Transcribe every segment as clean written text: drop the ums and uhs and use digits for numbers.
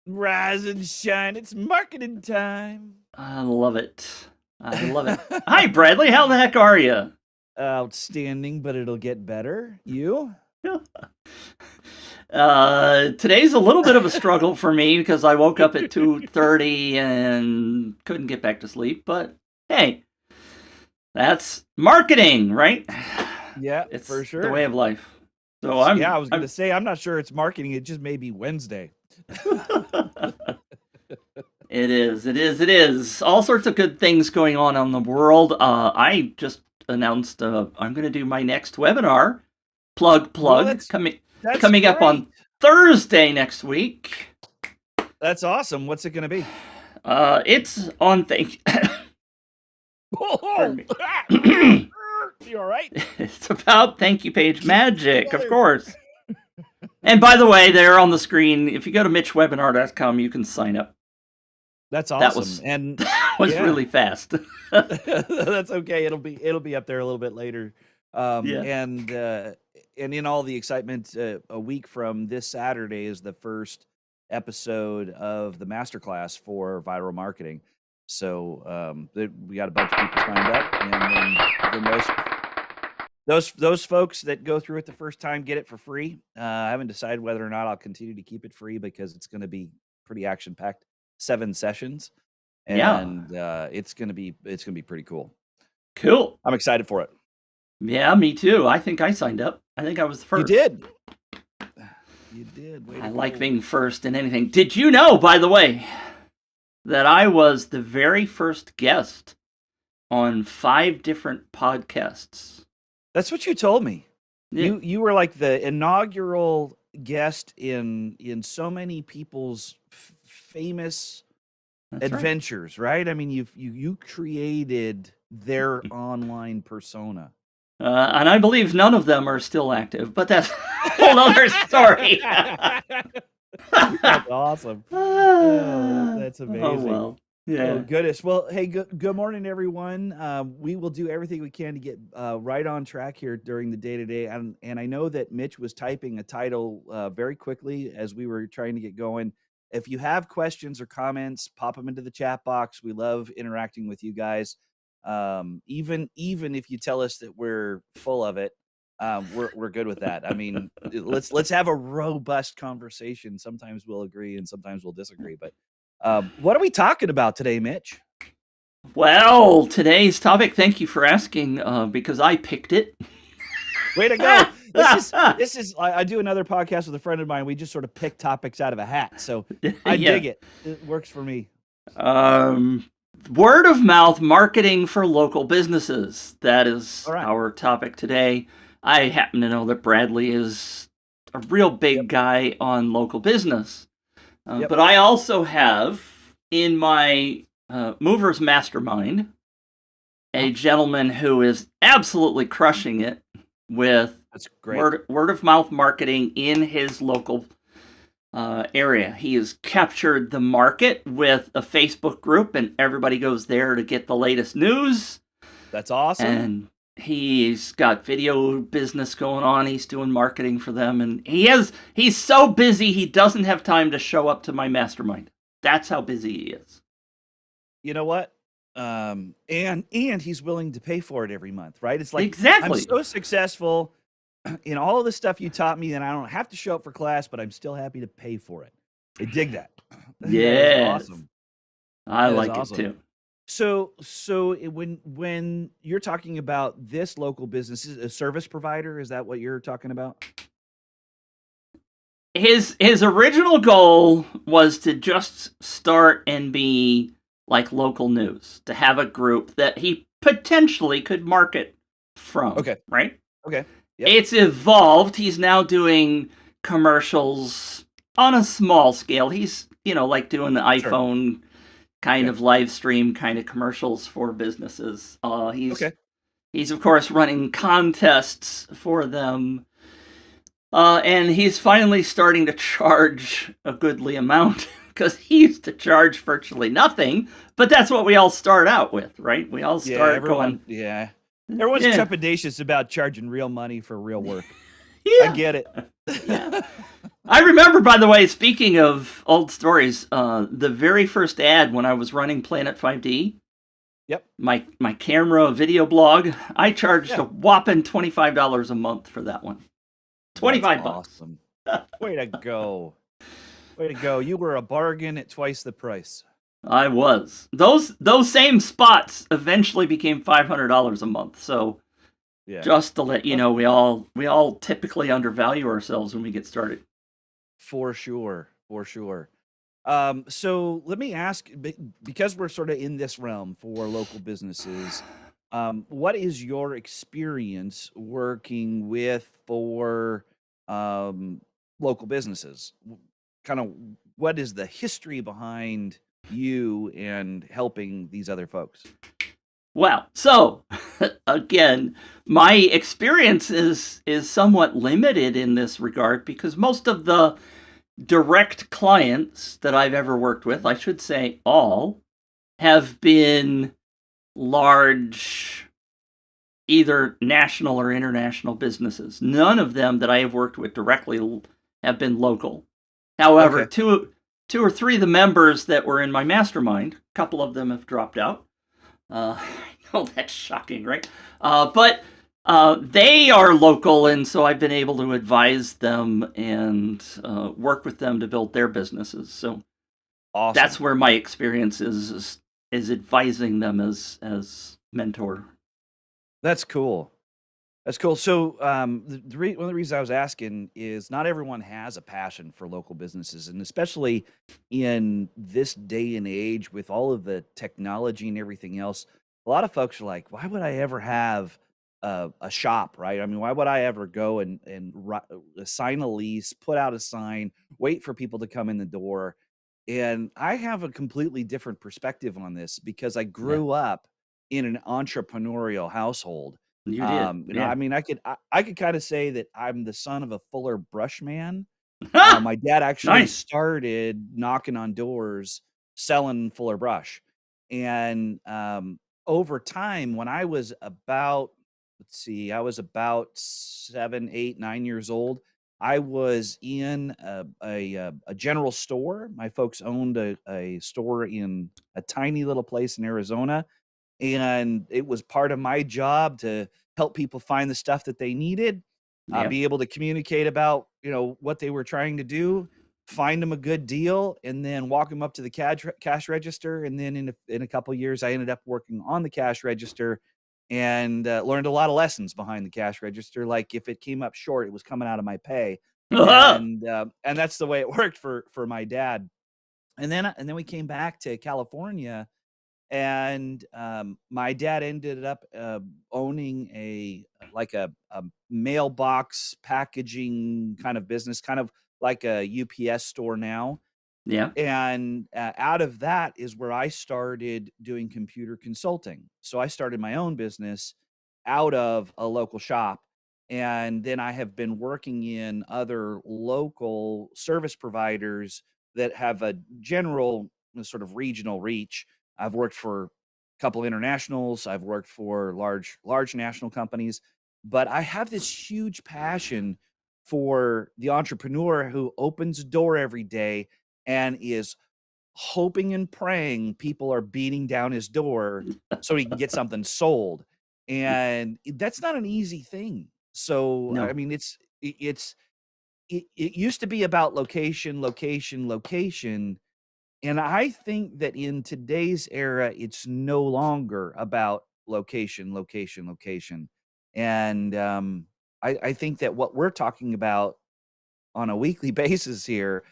Rise and shine. It's marketing time. I love it. I love it. Hi, Bradley. How the heck are you? Outstanding, but it'll get better. You? Today's a little bit of a struggle for me because I woke up at 2:30 and couldn't get back to sleep. But hey, that's marketing, right? Yeah, It's for sure. the way of life. So I was going to say, I'm not sure it's marketing. It just may be Wednesday. It is. All sorts of good things going on the world. I just announced I'm going to do my next webinar. Plug. Well, that's coming up on Thursday next week. That's awesome. What's it going to be? It's on Pardon me. You all right? It's about thank you page magic, of course. And by the way, there on the screen, if you go to mitchwebinar.com, you can sign up. That's awesome. That was really fast. That's okay. It'll be up there a little bit later. And in all the excitement, a week from this Saturday is the first episode of the masterclass for viral marketing. So we got a bunch of people signed up, and then those folks that go through it the first time get it for free. I haven't decided whether or not I'll continue to keep it free because it's going to be pretty action packed, 7 sessions, and it's going to be pretty cool. Cool. I'm excited for it. Yeah, me too. I think I signed up. I think I was the first. You did. I like being first in anything. Did you know, by the way, that I was the very first guest on 5 different podcasts? That's what you told me. Yeah. You were like the inaugural guest in so many people's famous adventures, right? I mean, you created their online persona. And I believe none of them are still active, but that's a whole other story. That's awesome. That's amazing. Oh, well. Yeah. Oh, goodness. Well, hey, good morning, everyone. We will do everything we can to get right on track here during the day-to-day. And I know that Mitch was typing a title very quickly as we were trying to get going. If you have questions or comments, pop them into the chat box. We love interacting with you guys. Even if you tell us that we're full of it, we're good with that. I mean, let's have a robust conversation. Sometimes we'll agree and sometimes we'll disagree. But what are we talking about today, Mitch? Well, today's topic, thank you for asking, because I picked it. Way to go. This is I do another podcast with a friend of mine. We just sort of pick topics out of a hat. So I dig it. It works for me. Word of mouth marketing for local businesses. That is our topic today. I happen to know that Bradley is a real big guy on local business. But I also have in my Movers Mastermind a gentleman who is absolutely crushing it with word of mouth marketing in his local area. He has captured the market with a Facebook group, and everybody goes there to get the latest news. That's awesome. And he's got video business going on. He's doing marketing for them, and he's so busy he doesn't have time to show up to my mastermind. That's how busy he is. You know what? And he's willing to pay for it every month, right? It's like, exactly. I'm so successful in all of the stuff you taught me, and I don't have to show up for class, but I'm still happy to pay for it. I dig that. Yeah, awesome. I like it too. So when you're talking about this local business, is a service provider, is that what you're talking about? His original goal was to just start and be like local news, to have a group that he potentially could market from. Okay. Right? Okay. Yep. It's evolved. He's now doing commercials on a small scale. He's, like doing the iPhone kind of live stream kind of commercials for businesses. He's of course running contests for them. And he's finally starting to charge a goodly amount because he used to charge virtually nothing, but that's what we all start out with, right? We all start going. Yeah. Everyone's trepidatious about charging real money for real work. I get it. I remember, by the way, speaking of old stories, the very first ad when I was running Planet 5D, Yep. my camera video blog, I charged Yeah. a whopping $25 a month for that one. 25 bucks. Awesome. Way to go. Way to go. You were a bargain at twice the price. I was. Those same spots eventually became $500 a month. So Yeah. just to let you know, we all typically undervalue ourselves when we get started. For sure. For sure. So let me ask, because we're sort of in this realm for local businesses, what is your experience working with for um, local businesses? Kind of what is the history behind you and helping these other folks? Well, so again, my experience is somewhat limited in this regard because most of the direct clients that I've ever worked with, I should say all, have been large, either national or international businesses. None of them that I have worked with directly have been local. However, Okay. two or three of the members that were in my mastermind, a couple of them have dropped out. I know that's shocking, right? But they are local, and so I've been able to advise them and work with them to build their businesses. So that's Awesome. where my experience is advising them as mentor. That's cool. That's cool. So, one of the reasons I was asking is not everyone has a passion for local businesses, and especially in this day and age with all of the technology and everything else, a lot of folks are like, "Why would I ever have a shop?" Right? I mean, why would I ever go and sign a lease, put out a sign, wait for people to come in the door? And I have a completely different perspective on this because I Yeah, grew up in an entrepreneurial household. you did. Yeah. I mean, I could kinda say that I'm the son of a Fuller brush man. My dad actually Nice. started knocking on doors selling Fuller brush, and, over time, when I was about let's see, I was about 7, 8, 9 years old, I was in a general store. My folks owned a store in a tiny little place in Arizona, and it was part of my job to help people find the stuff that they needed, Yep. be able to communicate about, what they were trying to do, find them a good deal, and then walk them up to the cash register, and then in a couple years, I ended up working on the cash register and, learned a lot of lessons behind the cash register, like, if it came up short, it was coming out of my pay, and that's the way it worked for my dad, and then we came back to California, and my dad ended up owning like a mailbox packaging kind of business, kind of like a UPS store now. Yeah. And out of that is where I started doing computer consulting. So I started my own business out of a local shop. And then I have been working in other local service providers that have a general sort of regional reach. I've worked for a couple internationals, I've worked for large national companies, but I have this huge passion for the entrepreneur who opens a door every day and is hoping and praying people are beating down his door so he can get something sold, and that's not an easy thing. So, I No. mean, it used to be about location, location, location, and I think that in today's era, it's no longer about location, location, location, and, I think that what we're talking about on a weekly basis here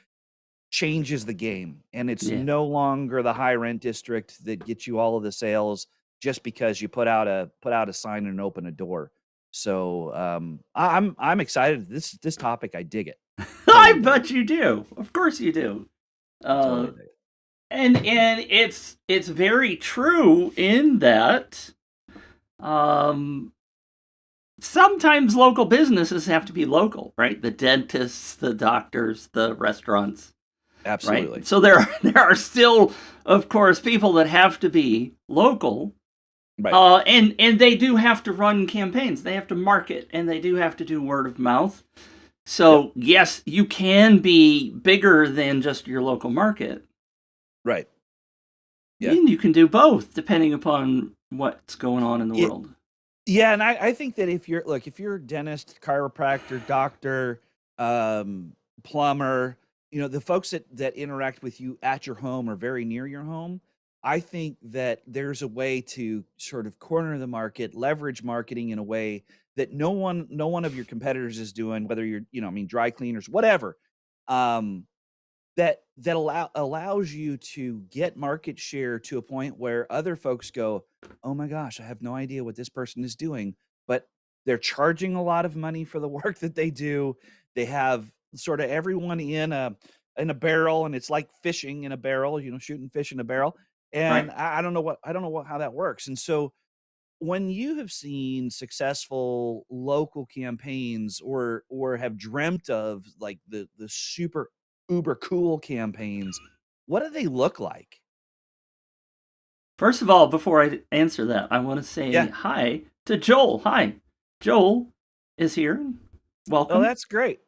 changes the game, and it's Yeah. no longer the high rent district that gets you all of the sales just because you put out a sign and open a door. So, I'm excited. This topic, I dig it. I Totally dig it. bet you do. Of course you do. I totally Uh, dig it. and it's very true in that um, sometimes local businesses have to be local, right? The dentists, the doctors, the restaurants, right? Absolutely. So there there are still, of course, people that have to be local. Right. And they do have to run campaigns. They have to market, and they do have to do word of mouth. So, yes, you can be bigger than just your local market. Right. Yeah. And you can do both depending upon what's going on in the world. Yeah, and I think that if you're a dentist, chiropractor, doctor, plumber, the folks that interact with you at your home or very near your home, I think that there's a way to sort of corner the market, leverage marketing in a way that no one of your competitors is doing, whether you're, dry cleaners, whatever. That allows you to get market share to a point where other folks go, "Oh my gosh, I have no idea what this person is doing," but they're charging a lot of money for the work that they do. They have sort of everyone in a barrel, and it's like fishing in a barrel, shooting fish in a barrel. And Right. I don't know how that works. And so when you have seen successful local campaigns or have dreamt of like the super uber cool campaigns, what do they look like? First of all, before I answer that, I want to say Yeah. hi to Joel. Hi. Joel is here. Oh, Welcome. that's great.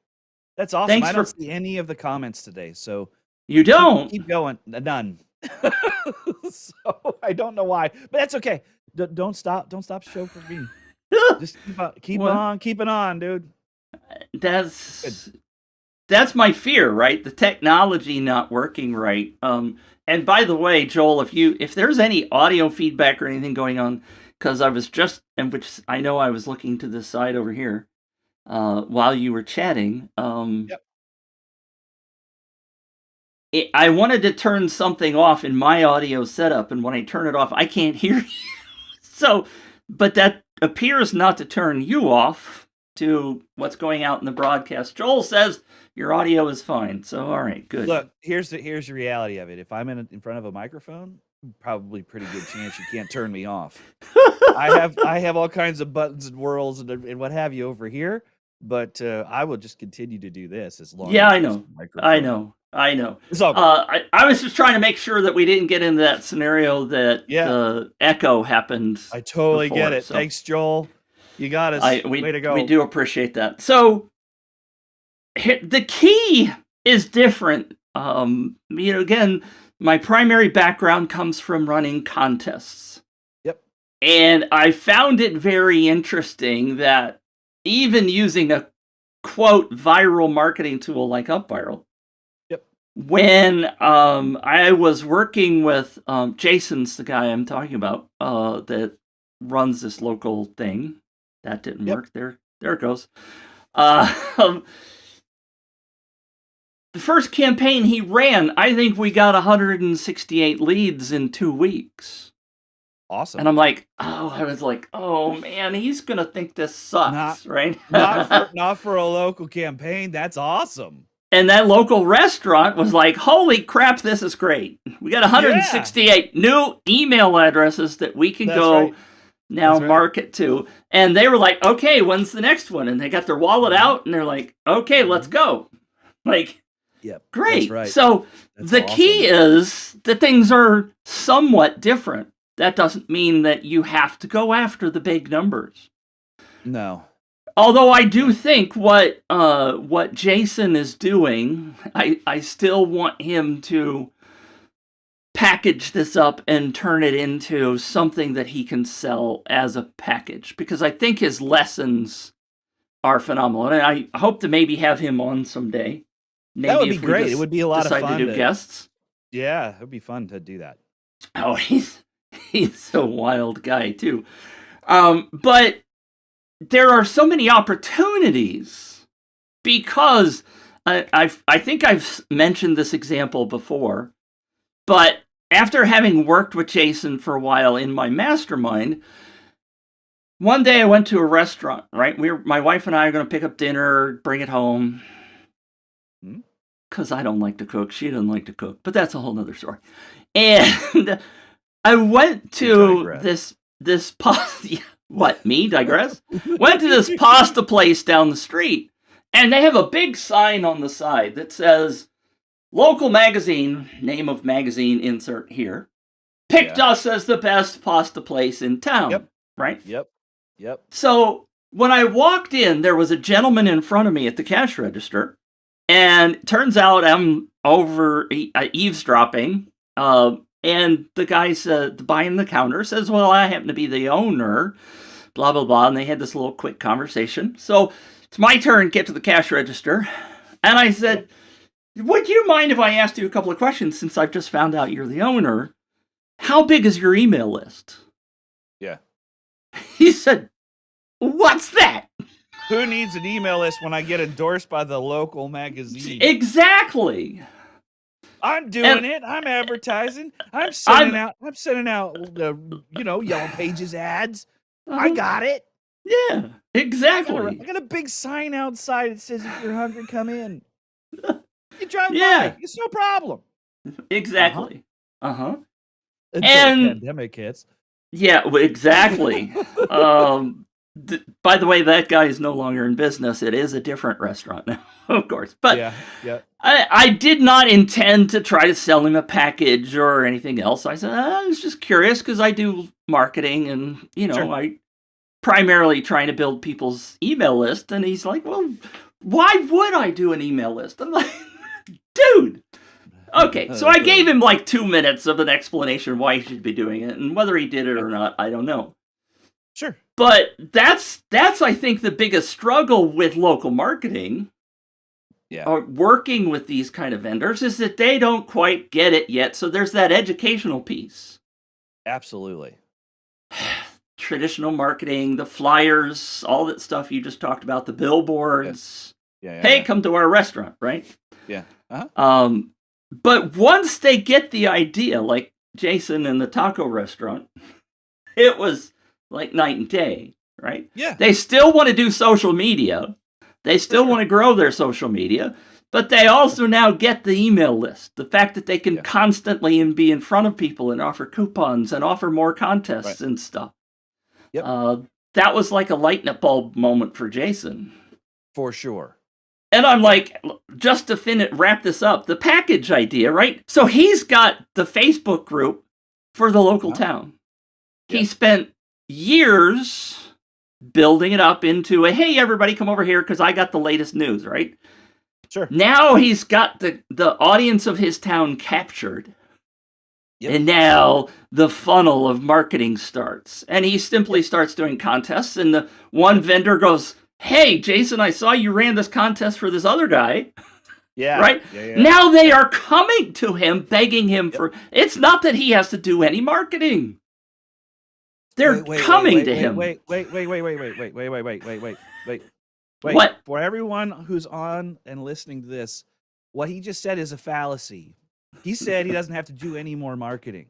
That's awesome. Thanks I don't for. see any of the comments today, so You keep don't? keep going. None. So I don't know why, but that's okay. Don't stop show for me. Just keep Well, on keeping on, dude. Good. that's my fear, right? The technology not working right. And by the way, Joel, if there's any audio feedback or anything going on, because I was just, and which I know I was looking to this side over here while you were chatting. Yep. I wanted to turn something off in my audio setup, and when I turn it off, I can't hear you. So, but that appears not to turn you off to what's going out in the broadcast. Joel says your audio is fine. So, all right, good. Look, here's the reality of it. If I'm in front of a microphone, probably pretty good chance you can't turn me off. I have all kinds of buttons and whirls and what have you over here, but I will just continue to do this as long Yeah, as I there's know. a microphone. I know. It's all good. I was just trying to make sure that we didn't get into that scenario that Yeah, the echo happened I totally get before. it. So Thanks, Joel. You got us. Way to we go. do appreciate that. So the key is different. Again, my primary background comes from running contests. Yep. And I found it very interesting that even using a quote viral marketing tool like UpViral, Yep. when I was working with Jason's the guy I'm talking about that runs this local thing, that didn't work. There it goes. The first campaign he ran, I think we got 168 leads in 2 weeks. Awesome. And I'm like, I was like, oh man, he's gonna think this sucks, right? Not for a local campaign. That's awesome. And that local restaurant was like, holy crap, this is great. We got 168 new email addresses that we can now market to. And they were like, okay, when's the next one? And they got their wallet out and they're like, okay, let's go. Like, great. Right. So the key is that things are somewhat different. That doesn't mean that you have to go after the big numbers. No. Although I do think what Jason is doing, I still want him to package this up and turn it into something that he can sell as a package, because I think his lessons are phenomenal, and I hope to maybe have him on someday. Maybe that would be great. It would be a lot of fun to do guests. Yeah, it would be fun to do that. Oh, he's a wild guy too. But there are so many opportunities because I think I've mentioned this example before, but after having worked with Jason for a while in my mastermind, one day I went to a restaurant, right? My wife and I are going to pick up dinner, bring it home, because I don't like to cook. She doesn't like to cook, but that's a whole nother story. And I went to this pasta. What, me digress? Went to this pasta place down the street, and they have a big sign on the side that says, local magazine, name of magazine insert here, picked us as the best pasta place in town. Yep. Right? Yep. So when I walked in, there was a gentleman in front of me at the cash register, and it turns out I'm over eavesdropping. And the guy behind the counter says, "Well, I happen to be the owner." Blah blah blah, and they had this little quick conversation. So it's my turn to get to the cash register, and I said, "Would you mind if I asked you a couple of questions since I've just found out you're the owner? How big is your email list?" Yeah. He said, "What's that?" Who needs an email list when I get endorsed by the local magazine? Exactly. I'm doing it. I'm advertising. I'm sending out Yellow Pages ads. I got it. Yeah, exactly. I got a big sign outside that says, "If you're hungry, come in." You drive by. It's no problem. Exactly. Until and the pandemic hits. Yeah, exactly. By the way, that guy is no longer in business. It is a different restaurant now, of course. But yeah. I did not intend to try to sell him a package or anything else. I said, I was just curious because I do marketing and, Sure. I primarily trying to build people's email list. And he's like, "Well, why would I do an email list?" I'm like, dude. Okay, so I gave him like 2 minutes of an explanation why he should be doing it, and whether he did it or not, I don't know. Sure. But that's I think the biggest struggle with local marketing, or working with these kind of vendors, is that they don't quite get it yet. So there's that educational piece. Absolutely. Traditional marketing, the flyers, all that stuff you just talked about, the billboards. Hey, come to our restaurant, right? Yeah. But once they get the idea, like Jason and the taco restaurant, it was like night and day, right? Yeah. They still want to do social media. They still want to grow their social media, but they also now get the email list. The fact that they can constantly be in front of people and offer coupons and offer more contests and stuff. Yep. That was like a light bulb moment for Jason. For sure. And I'm like, just to wrap this up, the package idea, right? So he's got the Facebook group for the local town. He spent years building it up into a, hey, everybody come over here because I got the latest news, right? Sure. Now he's got the audience of his town captured. And now the funnel of marketing starts. And he simply starts doing contests, and the one vendor goes, "Hey, Jason, I saw you ran this contest for this other guy." Yeah. Right? Yeah. Now they are coming to him, begging him for... It's not that he has to do any marketing. They're coming to him. Wait. What? For everyone who's on and listening to this, what he just said is a fallacy. He said he doesn't have to do any more marketing.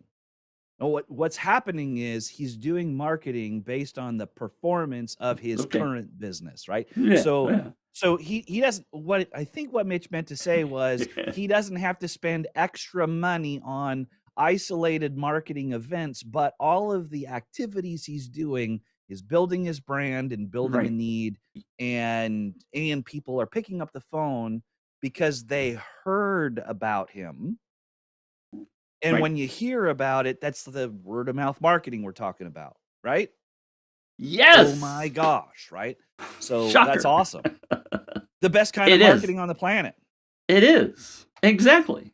No, what's happening is he's doing marketing based on the performance of his current business, right? So he doesn't. What I think what Mitch meant to say was he doesn't have to spend extra money on isolated marketing events, but all of the activities he's doing is building his brand and building a need, and people are picking up the phone because they heard about him. And when you hear about it, that's the word of mouth marketing we're talking about, right? Yes. Oh my gosh, right? So Shocker. That's awesome. The best kind of marketing on the planet. It is. Exactly.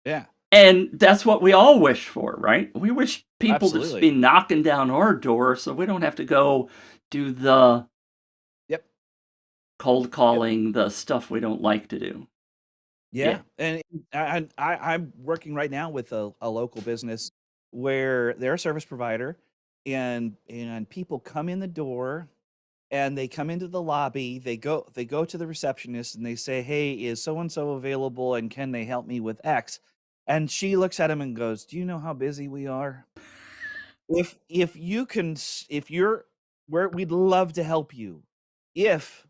Yeah. And that's what we all wish for, right? We wish people to Absolutely. be knocking down our door so we don't have to go do the cold calling, the stuff we don't like to do. Yeah. And I'm working right now with a local business where they're a service provider, and people come in the door and they come into the lobby. They go to the receptionist and they say, "Hey, is so and so available, and can they help me with X?" And she looks at him and goes, "Do you know how busy we are? If you can, if you're where, we'd love to help you. If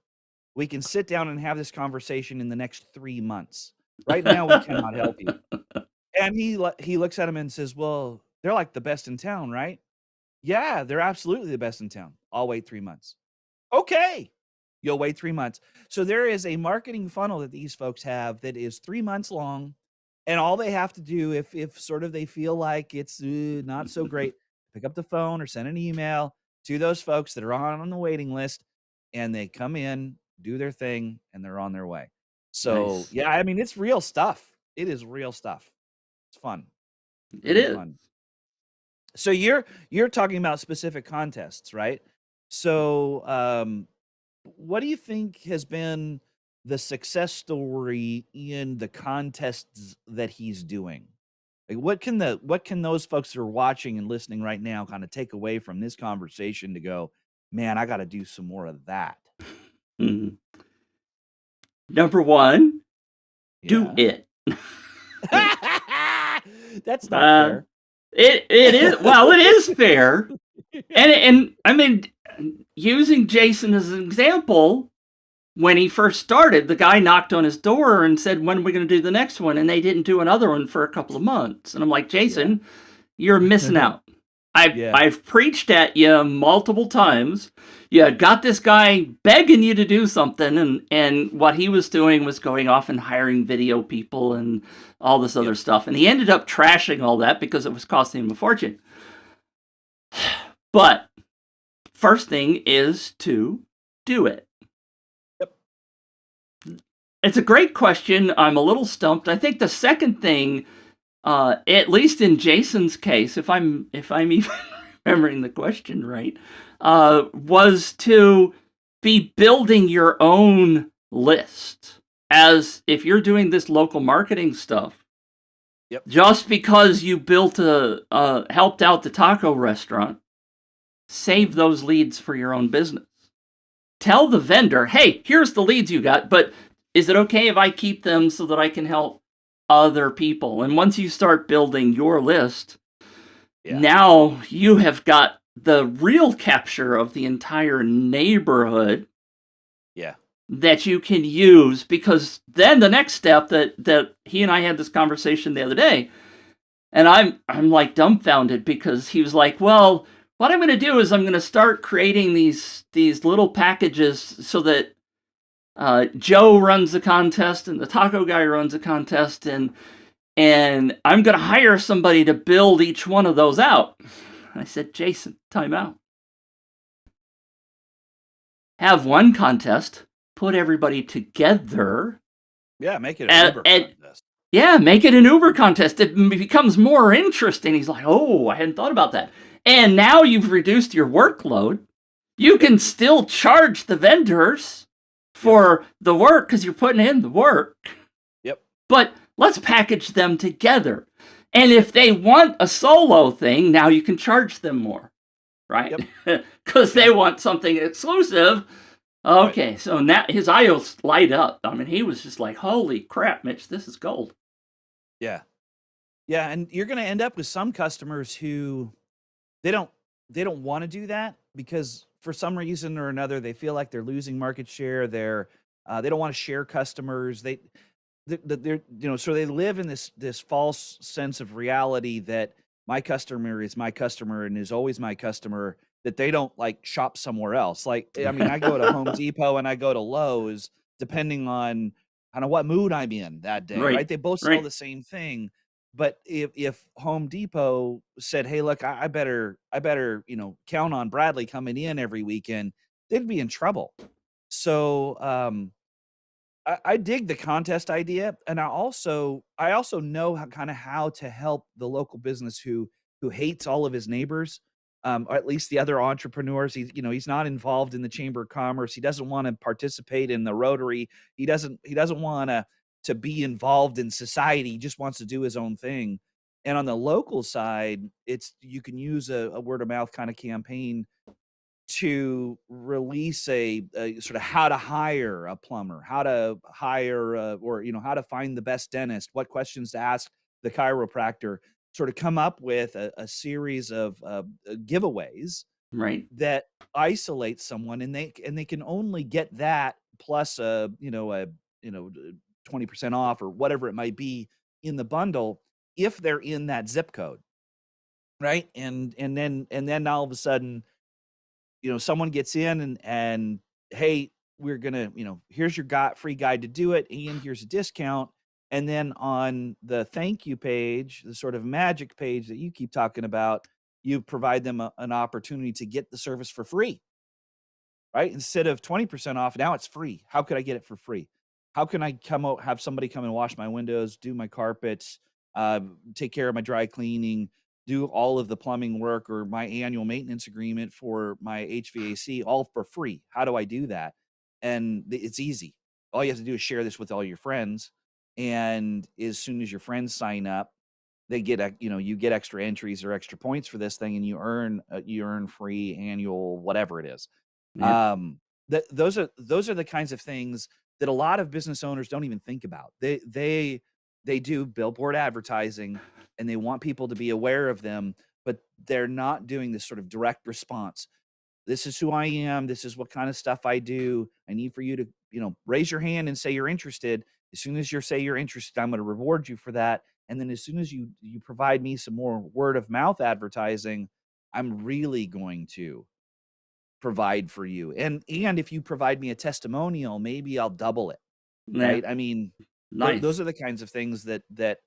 we can sit down and have this conversation in the next 3 months. Right now, we cannot help you." And he looks at him and says, "Well, they're like the best in town, right?" "Yeah, they're absolutely the best in town. I'll wait 3 months." "Okay, you'll wait 3 months." So there is a marketing funnel that these folks have that is 3 months long, and all they have to do, if sort of they feel like it's not so great, pick up the phone or send an email to those folks that are on the waiting list. and they come in, do their thing, and they're on their way. So, Nice. yeah, I mean, it's real stuff. It is real stuff. It's fun. It Very is. fun. So you're talking about specific contests, right? So, what do you think has been the success story in the contests that he's doing? Like, what can those folks that are watching and listening right now kind of take away from this conversation to go, man, I got to do some more of that? Mhm. Number one, do Yeah. it. That's not Uh, fair. it is, well, it is fair. And I mean, using Jason as an example, when he first started, the guy knocked on his door and said, "When are we going to do the next one?" And they didn't do another one for a couple of months. And I'm like, Yeah. Jason, you're missing out. Yeah. I've preached at you multiple times. You got this guy begging you to do something, and what he was doing was going off and hiring video people and all this other Yep. stuff. And he ended up trashing all that because it was costing him a fortune. But first thing is to do it. Yep. It's a great question. I'm a little stumped. I think the second thing, at least in Jason's case, if I'm even remembering the question right, was to be building your own list. As if you're doing this local marketing stuff, Yep. just because you built helped out the taco restaurant, save those leads for your own business. Tell the vendor, hey, here's the leads you got, but is it okay if I keep them so that I can help other people? And once you start building your list, now you have got the real capture of the entire neighborhood. Yeah. That you can use, because then the next step that he and I had this conversation the other day, and I'm like dumbfounded, because he was like, well, what I'm going to do is I'm going to start creating these little packages so that Joe runs the contest and the taco guy runs a contest, and I'm going to hire somebody to build each one of those out. I said, Jason, time out. Have one contest, put everybody together. Yeah, make it an Uber contest. Yeah, make it an Uber contest. It becomes more interesting. He's like, oh, I hadn't thought about that. And now you've reduced your workload. You can still charge the vendors for the work because you're putting in the work. Yep. But let's package them together. And if they want a solo thing, now you can charge them more, right? Because they want something exclusive. Okay, right. So now his eyes light up. I mean, he was just like, holy crap, Mitch, this is gold. Yeah. Yeah, and you're going to end up with some customers who they don't want to do that because for some reason or another they feel like they're losing market share. They don't want to share customers. They're so they live in this false sense of reality that my customer is my customer and is always my customer, that they don't like shop somewhere else. Like, I mean, I go to Home Depot and I go to Lowe's depending on kind of what mood I'm in that day, right? They both sell the same thing. But if Home Depot said, "Hey, look, I better count on Bradley coming in every weekend," they'd be in trouble. So I dig the contest idea, and I also know how to help the local business who hates all of his neighbors, or at least the other entrepreneurs. He's not involved in the Chamber of Commerce. He doesn't want to participate in the Rotary. He doesn't want to be involved in society. He just wants to do his own thing. And on the local side, you can use a word of mouth kind of campaign to release a sort of how to hire a plumber, how to hire, or how to find the best dentist, what questions to ask the chiropractor, sort of come up with a series of giveaways that isolate someone, and they can only get that plus a 20% off or whatever it might be in the bundle if they're in that zip code, right? And then all of a sudden, someone gets in and hey, we're gonna, here's your free guide to do it, and here's a discount. And then on the thank you page, the sort of magic page that you keep talking about, you provide them an opportunity to get the service for free. right? Instead of 20% off, now it's free. How could I get it for free? How can I come out, have somebody come and wash my windows, do my carpets, take care of my dry cleaning, do all of the plumbing work or my annual maintenance agreement for my HVAC all for free? How do I do that? And it's easy. All you have to do is share this with all your friends. And as soon as your friends sign up, they get you get extra entries or extra points for this thing, and you earn free annual whatever it is. Yeah. Um, those are the kinds of things that a lot of business owners don't even think about. They do billboard advertising, and they want people to be aware of them, but they're not doing this sort of direct response. This is who I am. This is what kind of stuff I do. I need for you to, raise your hand and say you're interested. As soon as you say you're interested, I'm going to reward you for that. And then as soon as you provide me some more word of mouth advertising, I'm really going to provide for you. And if you provide me a testimonial, maybe I'll double it. Yeah. Right? I mean, those Nice. are the kinds of things that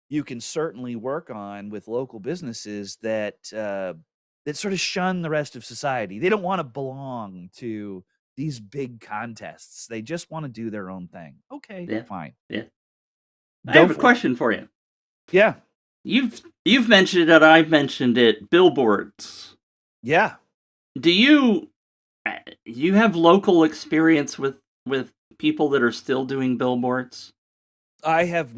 you can certainly work on with local businesses that sort of shun the rest of society. They don't wanna belong to these big contests. They just wanna do their own thing. Okay, Yeah. fine. Yeah. I Go have a for it. question for you. Yeah. You've mentioned it, I've mentioned it, billboards. Yeah. Do you have local experience with people that are still doing billboards? I have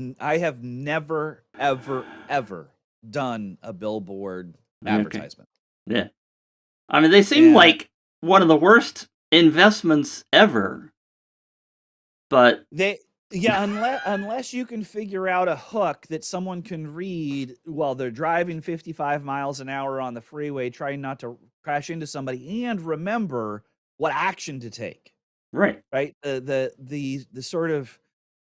never, ever, ever done a billboard Okay. advertisement. Yeah. I mean, they seem And like one of the worst investments ever, but They yeah, unless you can figure out a hook that someone can read while they're driving 55 miles an hour on the freeway, trying not to crash into somebody, and remember what action to take. right. Right? The sort of,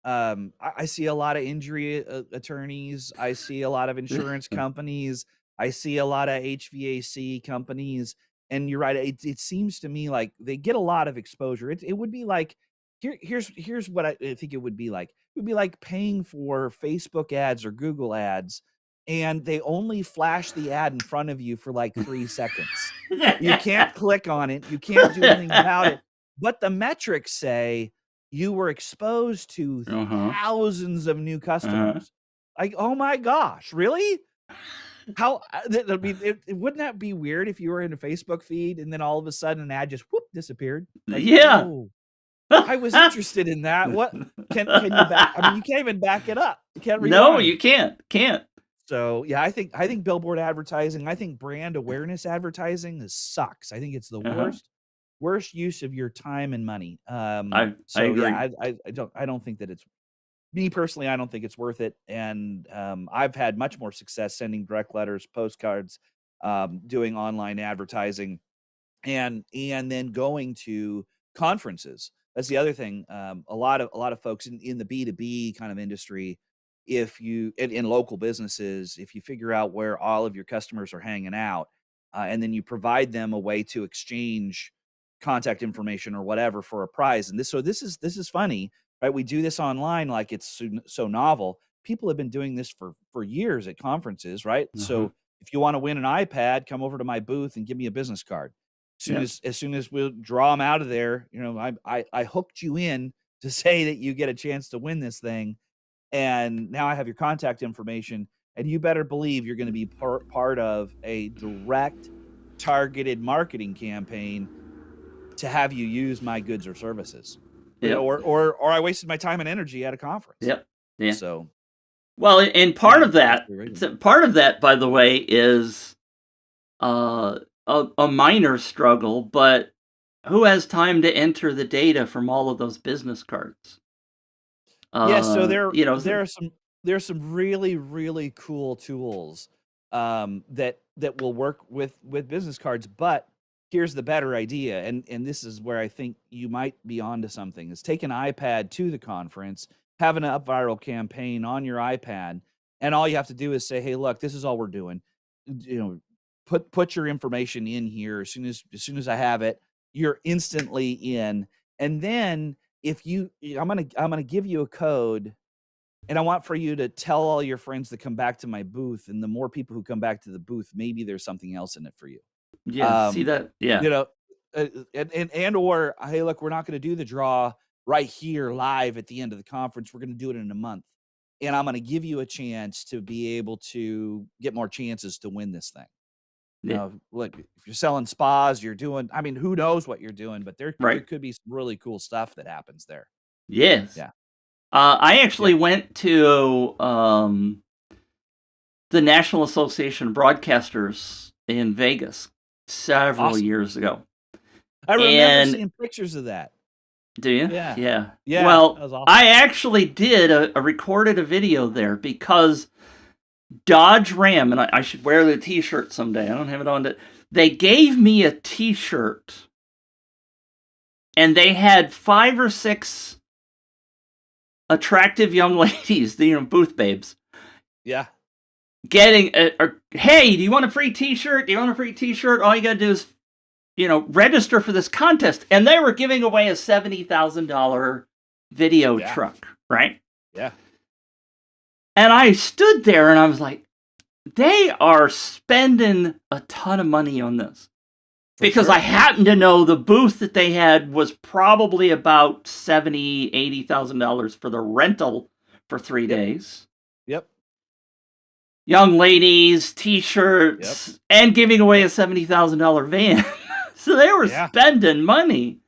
I see a lot of injury attorneys, I see a lot of insurance companies, I see a lot of HVAC companies, and you're right, it seems to me like they get a lot of exposure. It would be like here's what I think it would be like. It would be like paying for Facebook ads or Google ads, and they only flash the ad in front of you for like 3 seconds. You can't click on it, you can't do anything about it, but the metrics say you were exposed to Uh-huh. thousands of new Uh-huh. customers. Like, oh my gosh, really? How I mean, wouldn't that be weird if you were in a Facebook feed and then all of a sudden an ad just whoop disappeared? Like, Yeah. whoa, I was interested in that. What can you back? I mean, you can't even back it up. You can't No, rewind. you can't. Can't. So yeah, I think billboard advertising, I think brand awareness advertising sucks. I think it's the Uh-huh. worst use of your time and money. I So yeah, agree. I don't think that it's me personally, I don't think it's worth it. And I've had much more success sending direct letters, postcards, doing online advertising, and then going to conferences. That's the other thing. A lot of folks in the B2B kind of industry, if you in local businesses, if you figure out where all of your customers are hanging out, and then you provide them a way to exchange contact information or whatever for a prize. And this is funny, right? We do this online like it's so novel. People have been doing this for years at conferences, right? Uh-huh. So if you want to win an iPad, come over to my booth and give me a business card. Yep. As soon as we'll draw them out of there, I hooked you in to say that you get a chance to win this thing, and now I have your contact information, and you better believe you're gonna be part of a direct, targeted marketing campaign to have you use my goods or services. Yep. Or I wasted my time and energy at a conference. Yep. Yeah. So, Well, and yeah, absolutely right. part of that, by the way, is a minor struggle, but who has time to enter the data from all of those business cards? Yeah, so You know, there are some really, really cool tools, that will work with business cards, but here's the better idea, and this is where I think you might be onto something, is take an iPad to the conference, have an up viral campaign on your iPad, and all you have to do is say, "Hey, look, this is all we're doing." You know, put your information in here as soon as I have it, you're instantly in, and then if I'm gonna give you a code, and I want for you to tell all your friends to come back to my booth, and the more people who come back to the booth, maybe there's something else in it for you. yeah, see Um, that? Yeah. you know, and or hey, look, we're not going to do the draw right here live at the end of the conference. We're going to do it in a month, and I'm going to give you a chance to be able to get more chances to win this thing. Yeah. Look, if you're selling spas, you're doing. I mean, who knows what you're doing, but there Right. could be some really cool stuff that happens there. Yes. Yeah. I actually went to the National Association of Broadcasters in Vegas several years ago. I remember seeing pictures of that. Do you? Yeah. Yeah. Yeah. Well, that was awesome. I actually did recorded a video there because Dodge Ram, and I should wear the t-shirt someday. I don't have it on. They gave me a t-shirt, and they had 5 or 6 attractive young ladies, booth babes. Yeah. Getting hey, do you want a free t-shirt? Do you want a free t-shirt? All you gotta do is, register for this contest. And they were giving away a $70,000 video truck, right? Yeah. And I stood there and I was like, they are spending a ton of money on this. Because I happen to know the booth that they had was probably about $70,000, $80,000 for the rental for 3 days. Yep. Young ladies, t-shirts, and giving away a $70,000 van. So they were spending money.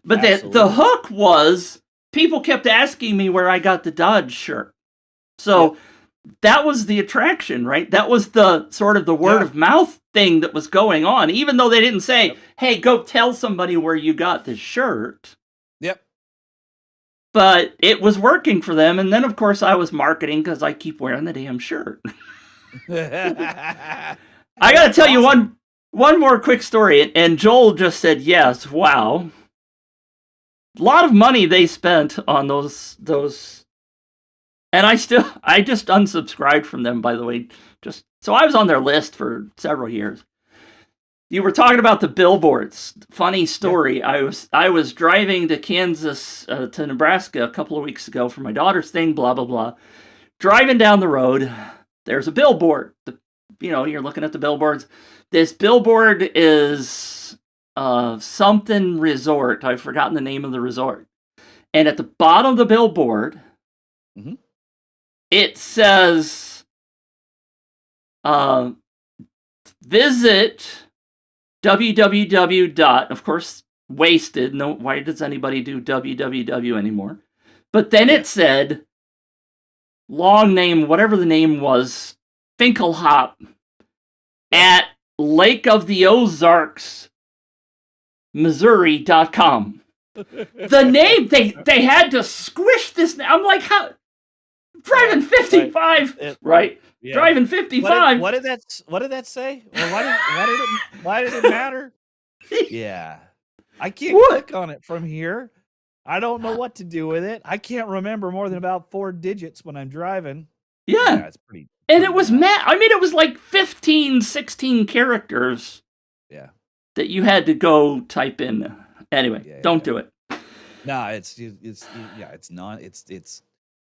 But the hook was, people kept asking me where I got the Dodge shirt. So that was the attraction, right? That was the sort of the word of mouth thing that was going on, even though they didn't say, hey, go tell somebody where you got this shirt. Yep. But it was working for them. And then, of course, I was marketing because I keep wearing the damn shirt. I got to tell you one more quick story. And Joel just said, yes, wow. A lot of money they spent on those. And I just unsubscribed from them, by the way. So I was on their list for several years. You were talking about the billboards. Funny story. Yeah. I was driving to Kansas to Nebraska a couple of weeks ago for my daughter's thing. Blah blah blah. Driving down the road, there's a billboard. You're looking at the billboards. This billboard is something resort. I've forgotten the name of the resort. And at the bottom of the billboard, it says, visit www. Of course, wasted. No, why does anybody do www anymore? But then it said, long name, whatever the name was, Finkelhop, at Lake of the Ozarks, Missouri.com. The name, they had to squish this. I'm like, how? Driving 55, right? Yeah. Driving 55. What did that say? Well, why did it matter? Yeah. I can't click on it from here. I don't know what to do with it. I can't remember more than about 4 digits when I'm driving. Yeah. It's pretty. And it was it was like 15, 16 characters. Yeah. That you had to go type in. Anyway, don't do it. No,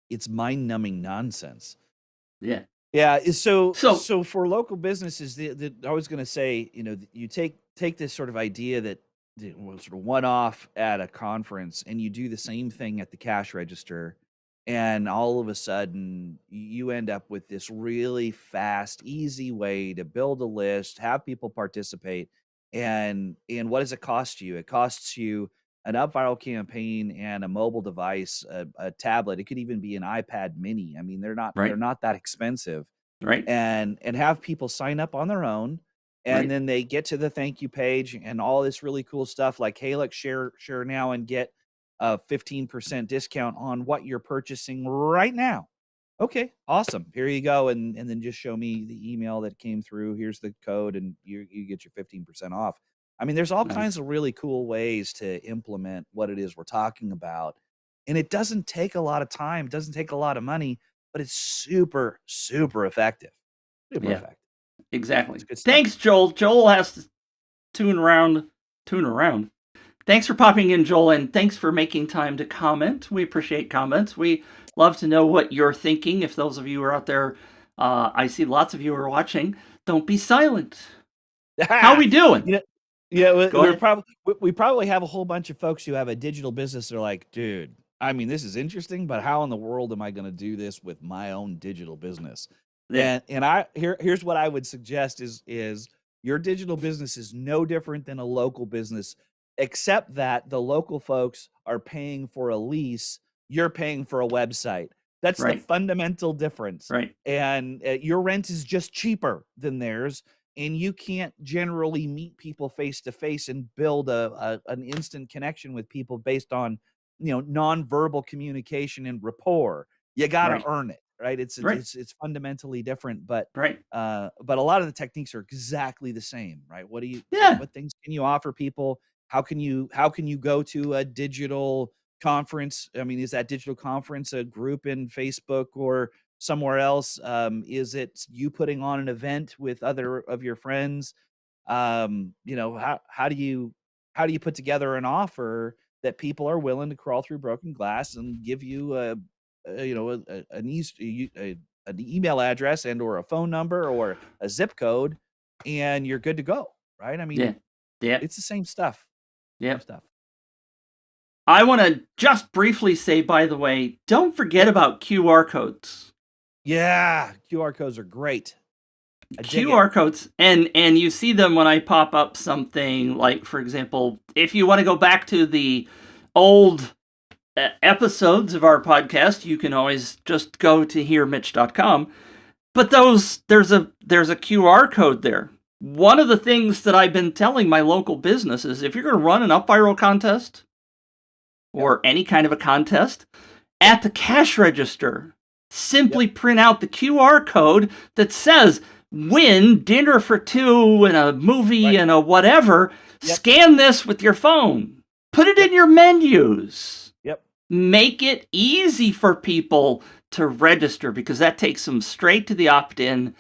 it's mind-numbing nonsense. Yeah. Yeah. So for local businesses, I was going to say, you take this sort of idea that sort of one-off at a conference, and you do the same thing at the cash register, and all of a sudden you end up with this really fast, easy way to build a list, have people participate, and what does it cost you? It costs you an up viral campaign and a mobile device, a tablet. It could even be an iPad mini. I mean, they're not that expensive. Right. And have people sign up on their own, and then they get to the thank you page and all this really cool stuff like, hey, look, share now and get a 15% discount on what you're purchasing right now. Okay, awesome. Here you go. And then just show me the email that came through. Here's the code, and you get your 15% off. I mean, there's all kinds of really cool ways to implement what it is we're talking about. And it doesn't take a lot of time. It doesn't take a lot of money, but it's super, super effective. Super effective. Exactly. Thanks, Joel. Joel has to tune around. Thanks for popping in, Joel, and thanks for making time to comment. We appreciate comments. We love to know what you're thinking. If those of you are out there, I see lots of you are watching. Don't be silent. How we doing? Yeah, Go ahead. we probably have a whole bunch of folks who have a digital business. They're like, dude, I mean, this is interesting, but how in the world am I going to do this with my own digital business? Yeah. And here's what I would suggest is your digital business is no different than a local business, except that the local folks are paying for a lease, you're paying for a website. That's the Right. fundamental difference. Right. And your rent is just cheaper than theirs, and you can't generally meet people face to face and build an instant connection with people based on nonverbal communication and rapport. You got to Right. earn it, right? Right. It's fundamentally different, but Right. but a lot of the techniques are exactly the same, right? Yeah. What things can you offer people? How can you go to a digital conference? I mean, is that digital conference a group in Facebook or somewhere else? Is it you putting on an event with other of your friends? How do you put together an offer that people are willing to crawl through broken glass and give you an email address and or a phone number or a zip code, and you're good to go, right? I Yeah. mean, Yeah. it's the same stuff. Yeah. Same stuff. I want to just briefly say, by the way, don't forget Yep. about QR codes. Yeah, QR codes are great. I dig it. QR codes, and you see them when I pop up something like, for example, if you want to go back to the old episodes of our podcast, you can always just go to hearmitch.com. But there's a QR code there. One of the things that I've been telling my local business is if you're going to run an up viral contest or any kind of a contest, at the cash register, simply print out the QR code that says win dinner for two and a movie and a whatever. Scan this with your phone. Put it in your menus. Make it easy for people to register, because that takes them straight to the opt-in.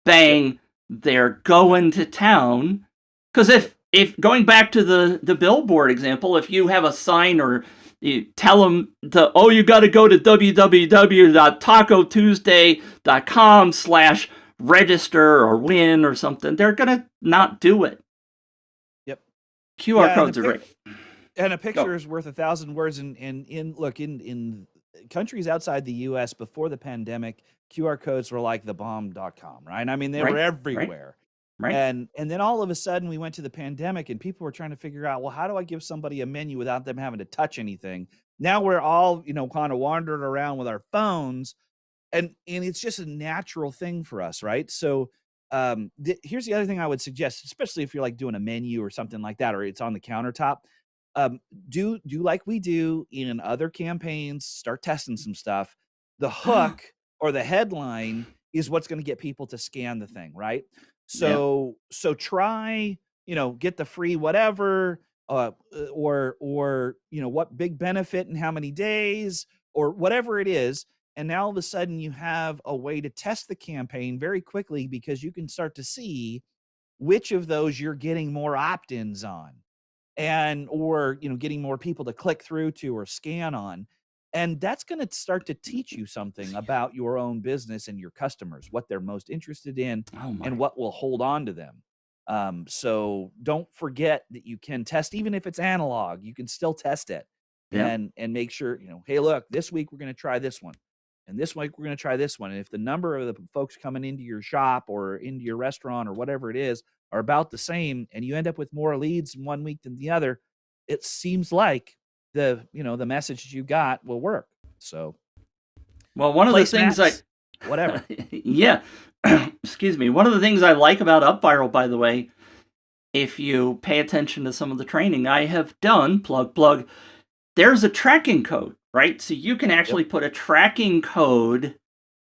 Bang, they're going to town. Because if going back to the billboard example, if you have a sign or you tell them you got to go to www.tacotuesday.com/register or win or something, they're gonna not do it. QR codes are great. And a picture is worth 1,000 words. In countries outside the U.S. before the pandemic, QR codes were like the bomb.com, right? I mean, they were everywhere. Right. And then all of a sudden we went to the pandemic and people were trying to figure out, well, how do I give somebody a menu without them having to touch anything? Now we're all, kind of wandering around with our phones, and it's just a natural thing for us, right? So here's the other thing I would suggest, especially if you're like doing a menu or something like that, or it's on the countertop. Do like we do in other campaigns, start testing some stuff. The hook or the headline is what's going to get people to scan the thing, right? So try, get the free whatever, or what big benefit and how many days or whatever it is. And now all of a sudden you have a way to test the campaign very quickly, because you can start to see which of those you're getting more opt-ins on, and or getting more people to click through to or scan on. And that's going to start to teach you something about your own business and your customers, what they're most interested in and what will hold on to them. So don't forget that you can test, even if it's analog, you can still test it and make sure, hey, look, this week we're going to try this one, and this week we're going to try this one. And if the number of the folks coming into your shop or into your restaurant or whatever it is are about the same, and you end up with more leads in one week than the other, it seems like the message you got will work. So, well, one of the things whatever. Excuse me. One of the things I like about UpViral, by the way, if you pay attention to some of the training I have done, plug, there's a tracking code, right? So you can actually put a tracking code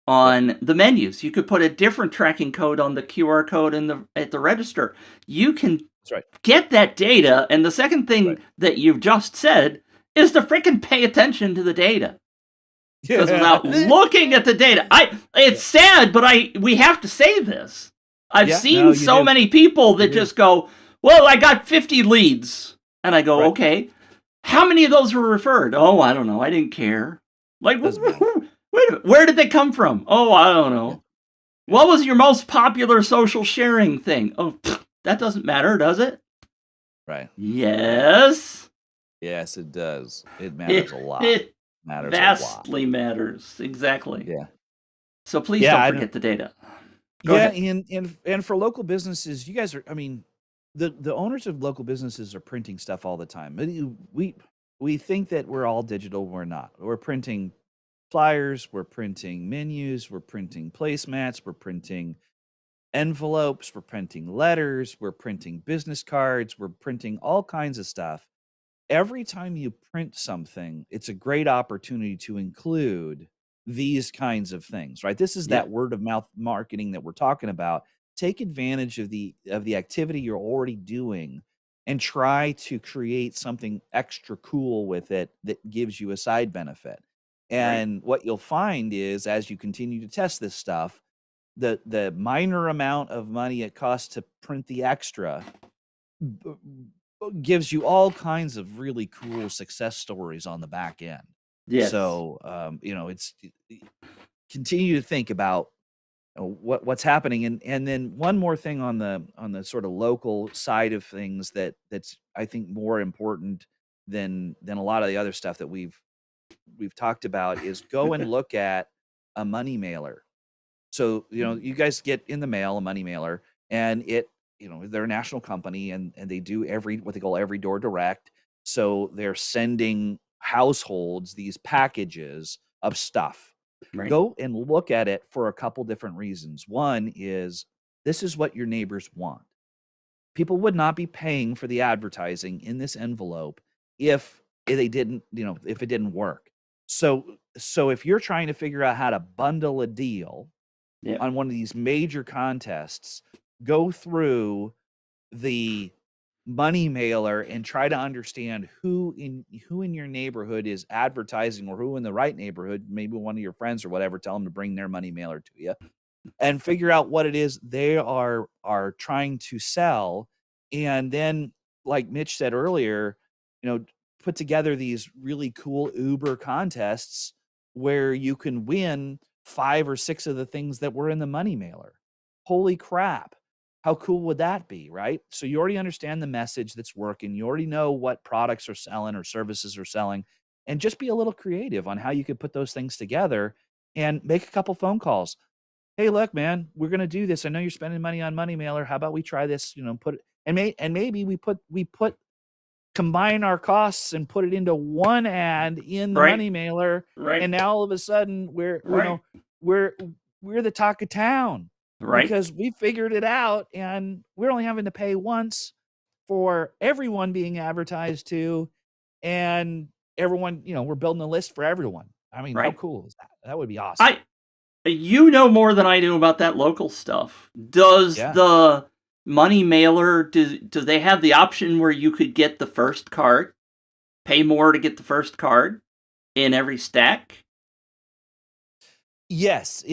on the menus. You could put a different tracking code on the QR code at the register. You can get that data. And the second thing that you've just said is to freaking pay attention to the data. Because without looking at the data, it's sad, but we have to say this. I've seen so many people that just go, well, I got 50 leads. And I go, okay, how many of those were referred? Oh, I don't know. I didn't care. Like, wait a minute, where did they come from? Oh, I don't know. What was your most popular social sharing thing? Oh, that doesn't matter, does it? Right. Yes. Yes, it does. It matters It, a lot. it Matters a lot. vastly matters. Exactly. Yeah. So please Yeah, don't I know. forget the data. Go Yeah, ahead. and for local businesses, you guys are. I mean, the owners of local businesses are printing stuff all the time. We think that we're all digital. We're not. We're printing flyers. We're printing menus. We're printing placemats. We're printing envelopes. We're printing letters. We're printing business cards. We're printing all kinds of stuff. Every time you print something, it's a great opportunity to include these kinds of things, right? This is that Yep. word of mouth marketing that we're talking about. Take advantage of the activity you're already doing and try to create something extra cool with it that gives you a side benefit. Right. And what you'll find is as you continue to test this stuff, the minor amount of money it costs to print the extra b- gives you all kinds of really cool success stories on the back end. Yes. So, it's continue to think about what's happening, and then one more thing on the sort of local side of things that's I think more important than a lot of the other stuff that we've talked about is go and look at a money mailer. So, you guys get in the mail a money mailer, and they're a national company, and they do what they call every door direct. So they're sending households these packages of stuff. Right. Go and look at it for a couple different reasons. One is this is what your neighbors want. People would not be paying for the advertising in this envelope if they didn't, if it didn't work. So if you're trying to figure out how to bundle a deal Yep. on one of these major contests, go through the money mailer and try to understand who in your neighborhood is advertising, or who in the right neighborhood, maybe one of your friends or whatever, tell them to bring their money mailer to you and figure out what it is they are trying to sell. And then, like Mitch said earlier, you know, put together these really cool Uber contests where you can win 5 or 6 of the things that were in the money mailer. Holy crap. How cool would that be, right? So you already understand the message that's working. You already know what products are selling or services are selling, and just be a little creative on how you could put those things together and make a couple phone calls. "Hey, look, man, we're gonna do this. I know you're spending money on money mailer. How about we try this, put it and maybe we combine our costs and put it into one ad in the Right. money mailer, Right. and now all of a sudden Right. we're we're the talk of town Right. because we figured it out, and we're only having to pay once for everyone being advertised to, and everyone, we're building a list for everyone." I mean, how Right. cool is that? That would be awesome. I You know more than I do about that local stuff. Does Yeah. the money mailer do they have the option where you could get the first card, pay more to get the first card in every stack? Yes,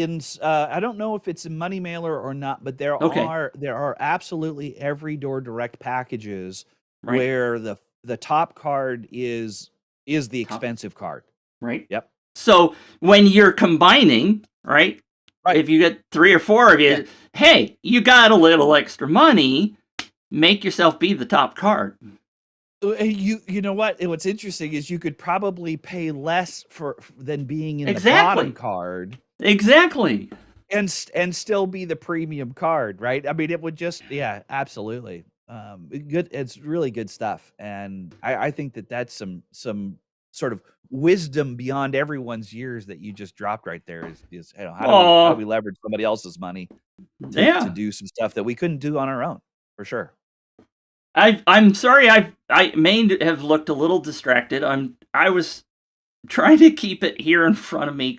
I don't know if it's a money mailer or not, but there Okay. are there are absolutely every door direct packages Right. where the top card is the Top. expensive card. Right. Yep. So when you're combining, right? Right. If you get 3 or 4 of Yeah. you, hey, you got a little extra money, make yourself be the top card. You know what? What's interesting is you could probably pay less than being in the bottom Exactly. card Exactly. and still be the premium card, right? I mean, it would just yeah, absolutely. Good. It's really good stuff, and I think that's some sort of wisdom beyond everyone's years that you just dropped right there. Is how do we Oh, leverage somebody else's money to yeah. do some stuff that we couldn't do on our own, for sure. I'm sorry. I may have looked a little distracted. I was trying to keep it here in front of me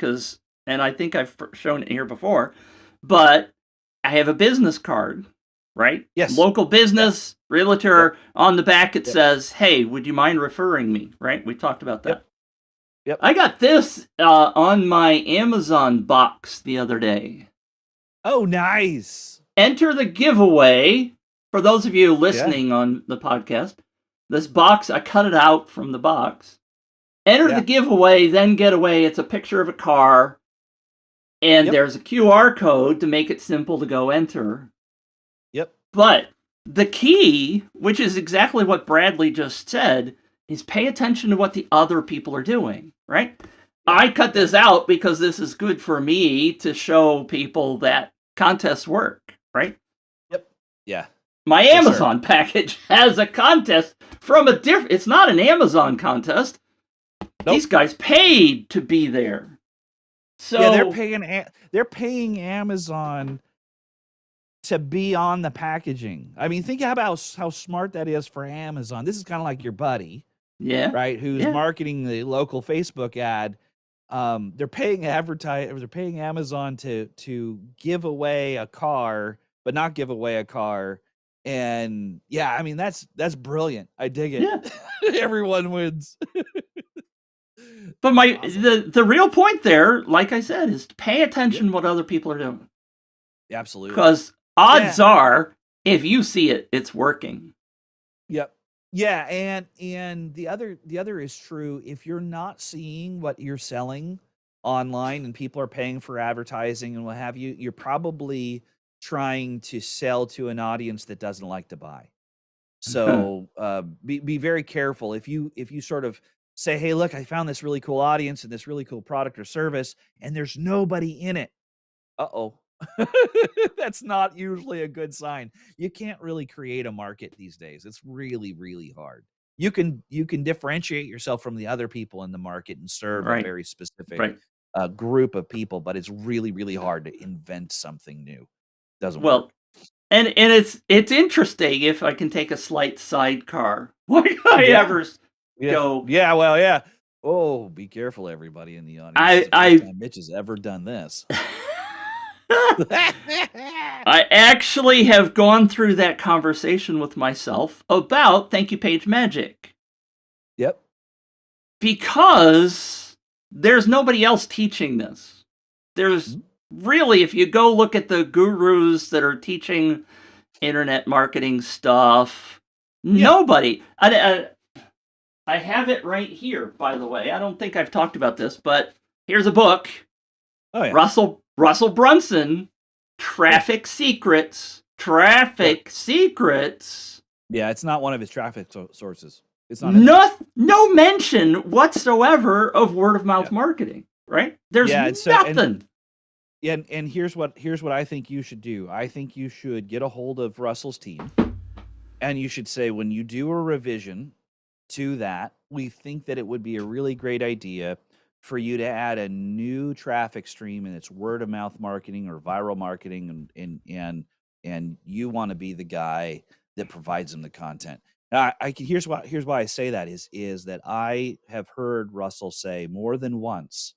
and I think I've shown it here before, but I have a business card, right? Yes. Local Yep. business, Yep. realtor. On the back it Yep. says, "Hey, would you mind referring me?" Right? We talked about Yep. that. Yep. I got this on my Amazon box the other day. Oh, nice. Enter the giveaway. For those of you Yeah. listening on the podcast, this box, I cut it out from the box. Enter the Yeah. giveaway, then get away. It's a picture of a car, and Yep. there's a QR code to make it simple to go enter. Yep. But the key, which is exactly what Bradley just said, is pay attention to what the other people are doing, right? Yep. I cut this out because this is good for me to show people that contests work, right? Yep. Yeah. My Amazon package has a contest from a different... It's not an Amazon contest. Nope. These guys paid to be there. So yeah, they're paying Amazon to be on the packaging. I mean, think about how smart that is for Amazon. This is kind of like your buddy, right? Who's marketing the local Facebook ad. They're paying They're paying Amazon to give away a car, but not give away a car. And yeah, I mean that's brilliant. I dig it. Yeah. Everyone wins. But the real point there, like I said, is to pay attention to what other people are doing. Absolutely. Because odds are, if you see it, it's working. Yep. Yeah, and the other is true. If you're not seeing what you're selling online and people are paying for advertising and what have you, you're probably trying to sell to an audience that doesn't like to buy. So be very careful. If you sort of say, hey, look, I found this really cool audience and this really cool product or service, and there's nobody in it. Uh-oh. That's not usually a good sign. You can't really create a market these days. It's really, really hard. You can differentiate yourself from the other people in the market and serve a very specific group of people, but it's really, really hard to invent something new. Doesn't work. And it's interesting, if I can take a slight sidecar. Why I ever go? Yeah, well, yeah. Oh, be careful, everybody in the audience. First time Mitch has ever done this. I actually have gone through that conversation with myself about Thank You Page Magic. Yep. Because there's nobody else teaching this. There's really, if you go look at the gurus that are teaching internet marketing stuff, nobody. I have it right here, by the way. I don't think I've talked about this, but here's a book. Oh, yeah. Russell Brunson, Traffic Secrets. Secrets. Yeah, it's not one of his traffic sources. It's not. No mention whatsoever of word of mouth marketing. Right? There's nothing. And here's what I think you should do. I think you should get a hold of Russell's team, and you should say, when you do a revision to that, we think that it would be a really great idea for you to add a new traffic stream, and it's word of mouth marketing or viral marketing, and you want to be the guy that provides them the content. Now, here's why I say that is that I have heard Russell say more than once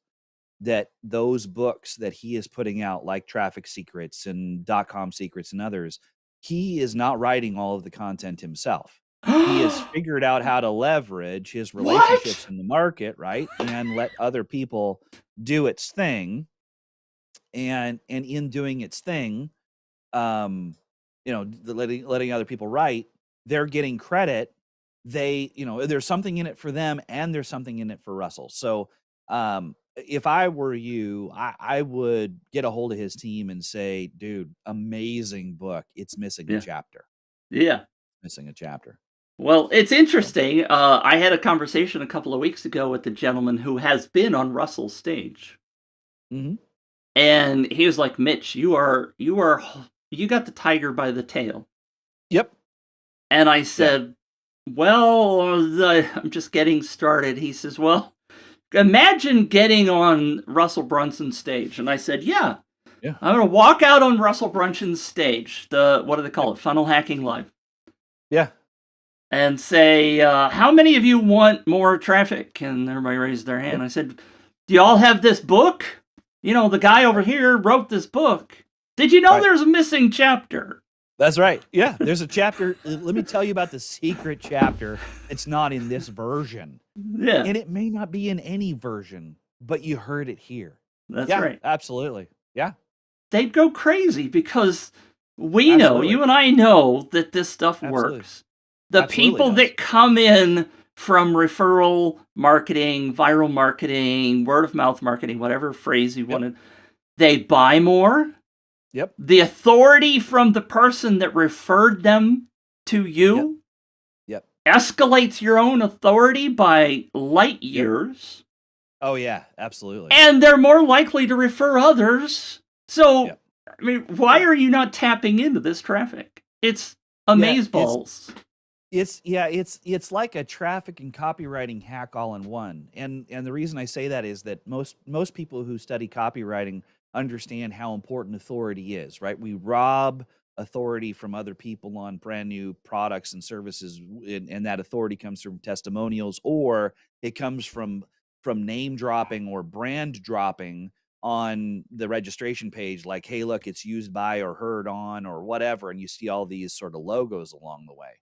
that those books that he is putting out, like Traffic Secrets and .com Secrets and others, he is not writing all of the content himself. He has figured out how to leverage his relationships in the market, right? And let other people do its thing. And in doing its thing, letting other people write, they're getting credit. There's something in it for them, and there's something in it for Russell. So if I were you, I would get a hold of his team and say, dude, amazing book. It's missing a chapter. Yeah. Missing a chapter. Well, it's interesting. I had a conversation a couple of weeks ago with the gentleman who has been on Russell's stage. Mm-hmm. And he was like, Mitch, you got the tiger by the tail. Yep. And I said, well, I'm just getting started. He says, well, imagine getting on Russell Brunson's stage. And I said, yeah. I'm going to walk out on Russell Brunson's stage. What do they call it? Funnel Hacking Live. Yeah. And say, how many of you want more traffic? And everybody raised their hand. I said, do you all have this book? The guy over here wrote this book. Did you know there's a missing chapter? That's right. Yeah, there's a chapter. Let me tell you about the secret chapter. It's not in this version. Yeah. And it may not be in any version, but you heard it here. That's right. Absolutely. Yeah. They'd go crazy because we know, you and I know, that this stuff works. The people that come in from referral marketing, viral marketing, word of mouth marketing, whatever phrase you wanted, they buy more. Yep. The authority from the person that referred them to Yep. you Yep. escalates your own authority by light Yep. years. Oh yeah, absolutely. And they're more likely to refer others. So, Yep. I mean, why Yep. are you not tapping into this traffic? It's Yeah, amazeballs. it's like a traffic and copywriting hack all in one. And the reason I say that is that most people who study copywriting understand how important authority is, right? We rob authority from other people on brand new products and services, and that authority comes from testimonials, or it comes from name dropping or brand dropping on the registration page, like, hey, look, it's used by or heard on or whatever, and you see all these sort of logos along the way,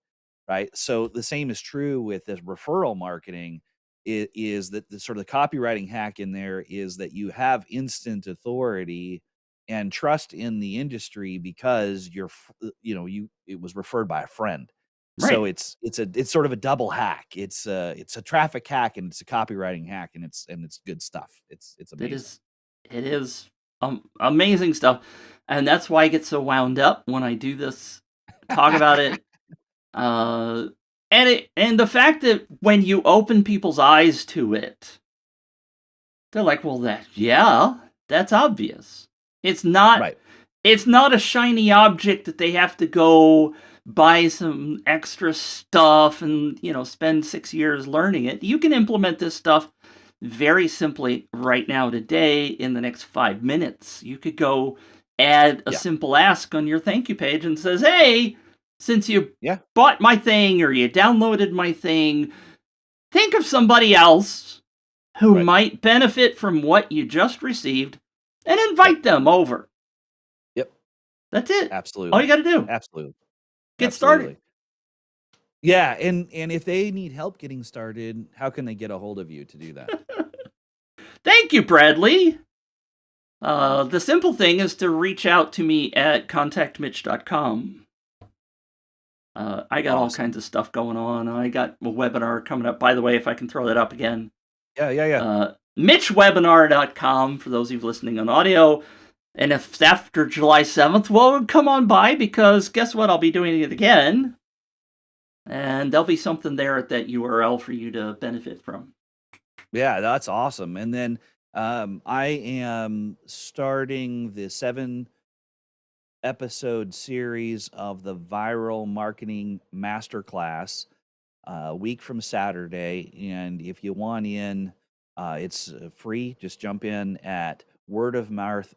right? So the same is true with this referral marketing. Is that the sort of the copywriting hack in there is that you have instant authority and trust in the industry because you it was referred by a friend. So Right. it's sort of a double hack. It's a traffic hack and it's a copywriting hack, and it's good stuff. It's It amazing. is it is amazing stuff. And that's why I get so wound up when I do this, talk about it. Uh and the fact that when you open people's eyes to it, they're like, "Well, that's obvious." It's not Right. it's not a shiny object that they have to go buy some extra stuff and, spend 6 years learning it. You can implement this stuff very simply right now today in the next 5 minutes. You could go add a Yeah. simple ask on your thank you page and says, "Hey, since you Yeah. bought my thing or you downloaded my thing, think of somebody else who Right. might benefit from what you just received and Yep. invite them over." Yep. That's it. All you Absolutely. got to do. Absolutely. Get started. Absolutely. Yeah, and if they need help getting started, how can they get a hold of you to do that? Thank you, Bradley. The simple thing is to reach out to me at contactmitch.com. I got all Awesome. kinds of stuff going on. I got a webinar coming up. By the way, if I can throw that up again, Yeah, yeah, yeah. MitchWebinar.com for those of you listening on audio. And if it's after July 7th, well, come on by, because guess what? I'll be doing it again. And there'll be something there at that URL for you to benefit from. Yeah, that's awesome. And then I am starting the 7-episode series of the Viral Marketing Masterclass a week from Saturday. And if you want in, it's free. Just jump in at word of mouth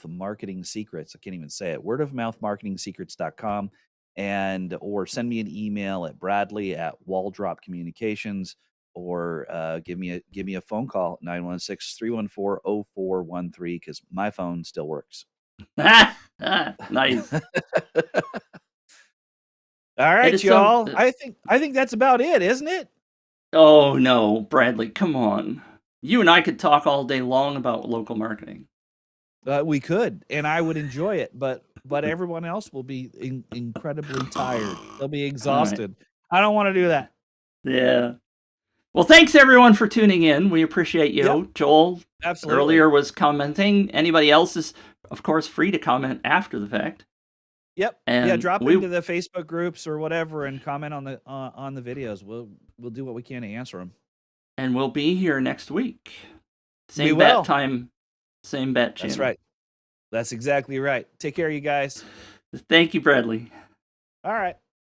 marketing secrets. I can't even say it. Wordofmouthmarketingsecrets.com, and or send me an email at bradley@waldropcommunications, or give me a phone call, 916-314-0413, because my phone still works. Nice. All It right, is so. y'all. I think that's about it, isn't it? Oh no, Bradley, come on. You and I could talk all day long about local marketing. We could, and I would enjoy it, but everyone else will be incredibly tired. They'll be All right. exhausted. I don't want to do that. Yeah. Well, thanks everyone for tuning in. We appreciate Yep, you. Joel absolutely. earlier was commenting. Anybody else is, of course, free to comment after the fact. Yep. Yeah, And drop we into the Facebook groups or whatever and comment on the videos. We'll do what we can to answer them. and we'll be here next week. We Same bat will. time, same bat That's channel. right. That's exactly right. Take care, you guys. Thank you, Bradley. All right.